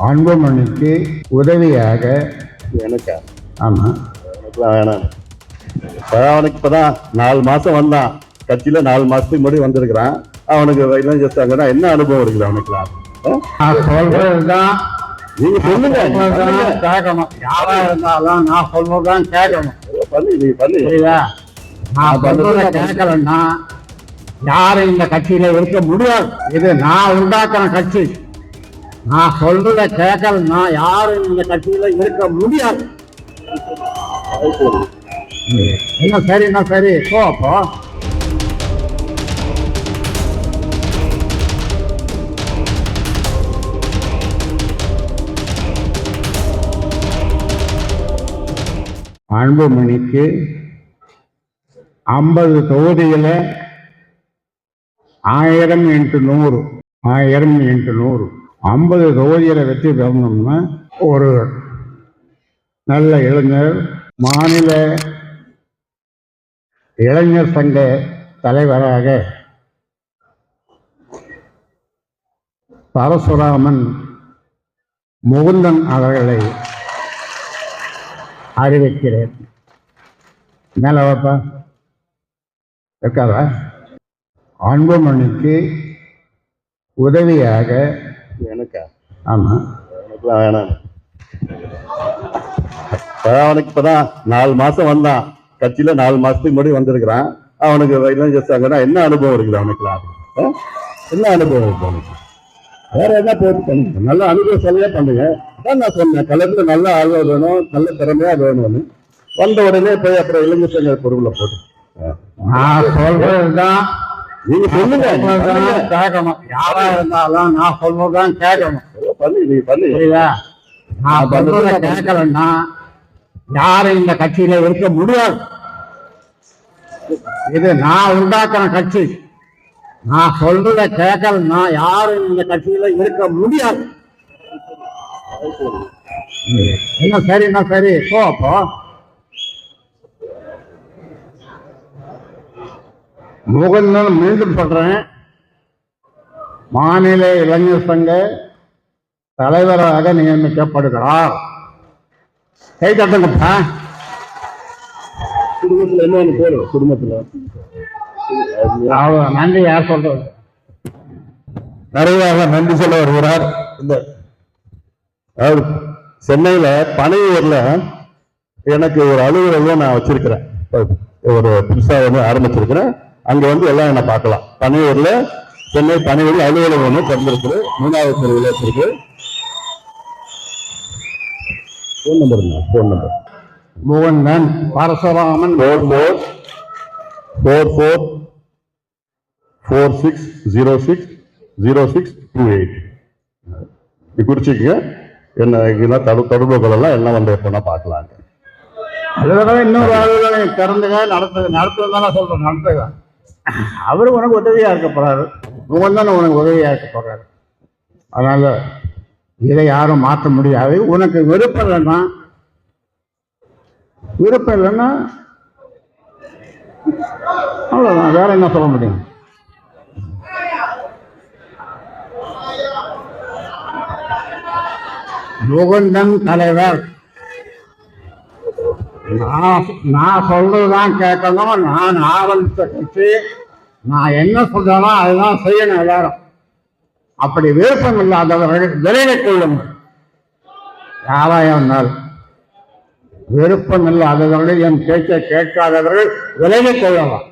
அன்புமணிக்கு உதவியாக எனக்கா? ஆமாம். எனக்குலாம் வேணாம். அவனுக்கு இப்போதான் 4 மாசம் வந்தான், கட்சியில 4 மாசத்துக்கு முன்னாடி வந்திருக்கிறான். அவனுக்கு இளைஞர் சங்கம்னா என்ன அனுபவம் இருக்குது அவனுக்குலாம்? நான் சொல்றதுதான் நீங்க சொல்லுங்க, கேட்கணும். யாரா இருந்தாலும் நான் சொல்றதுதான் கேட்கணும். பண்ணி சரியா? நான் சொல்றத கேட்கலன்னா யாரும் இந்த கட்சியில இருக்க முடியாது. இது நான் உண்டாக்குற கட்சி. நான் சொல்றத கேட்கலன்னா யாரும் இந்த கட்சியில இருக்க முடியாது. என்ன சரி போ. அப்போ அன்புமணிக்கு 50 தொகுதியில 1000 x 100 50 தொகுதியில வெற்றி பெறணும்னா ஒரு நல்ல இளைஞர், மாநில இளைஞர் சங்க தலைவராக பரசுராமன் முகுந்தன் அவர்களை அறிவிக்கிறேன். மேல வாப்பா இருக்காதா? அன்புமணிக்கு உதவியாக எனக்கா? ஆமா. எனக்குலாம் வேணாம். அவனுக்கு இப்பதான் 4 மாசம் வந்தான், கட்சியில 4 மாசத்துக்கு முன்னாடி வந்திருக்கிறான். அவனுக்கு இளைஞர் சங்கம்னா என்ன அனுபவம் இருக்குது அவனுக்குலாம்? என்ன அனுபவம் இருக்கு அவனுக்கு? வேற என்ன போட்டு பண்ணுங்க, நல்ல அனுபவம் சொல்ல பண்ணுங்க. அதான் நான் சொன்னேன், கலந்து நல்ல ஆழ்வா வேணும், நல்ல திறமையா வேணும்னு. வந்த உடனே போய் அப்புறம் இளைஞர் சங்க பொருளை போட்டு நான் சொல்றதுதான் நீங்க சொல்லுங்க, கேட்கணும். யாரா இருந்தாலும் நான் சொல்றதுதான் கேட்கணும். பண்ணி சரியா? நான் சொல்றத கேட்கலன்னா யாரும் இந்த கட்சியில இருக்க முடியாது. இது நான் உண்டாக்குற கட்சி. நான் சொல்றத கேட்கலன்னா யாரும் இந்த கட்சியில இருக்க முடியாது. என்ன சரி போ. அப்போ முகுந்தன் மீண்டும் சொல்றேன், மாநில இளைஞர் சங்க தலைவராக நியமிக்கப்படுகிறார். கை தட்டுங்கப்பா. குடும்பத்துல என்ன பேரு? குடும்பத்துல நன்றி யார் சொல்றது? நிறைவாக நன்றி சொல்ல வருகிறார். இந்த சென்னையில பனையூர்ல எனக்கு ஒரு அலுவலகம் நான் வச்சிருக்கிறேன், ஒரு புதுசா ஆரம்பிச்சிருக்கிறேன். அங்க எல்லாம் என்ன பார்க்கலாம். பனையூர்ல, சென்னை பனையூர்ல அலுவலகம் ஒன்று திறந்திருக்கு, 3வது தெருவில் இருக்கு. Phone number Mukundan Parasuraman 4446060628. குறிச்சிக்கங்க. என்ன தொடர்புகள் எல்லாம் என்ன எப்போனா பார்க்கலாங்க. அலுவலகம் இன்னொரு அலுவலகம் திறந்துங்க, நடத்துதானே சொல்றேன், நடத்துங்க. அவரு உனக்கு உதவியா இருக்க போறாரு, முகந்தன் உனக்கு உதவியா இருக்க போறாரு. அதனால இதை யாரும் மாற்ற முடியாது. உனக்கு விருப்பம் இல்லைன்னா அவ்வளவுதான், வேற என்ன சொல்ல முடியும்? முகுந்தன் தலைவர். நான் சொல்றதுதான் கேட்கணும். நான் ஆரம்பித்த கட்சி, நான் என்ன சொல்றேனோ அதுதான் செய்யணும் எல்லாரும். அப்படி விருப்பம் இல்லாதவர்கள் விலகிக் கொள்ளுங்கள். யாராயிருந்தால் விருப்பம் இல்லாதவர்கள், என் பேச்சை கேட்காதவர்கள் விலகிக் கொள்ளலாம்.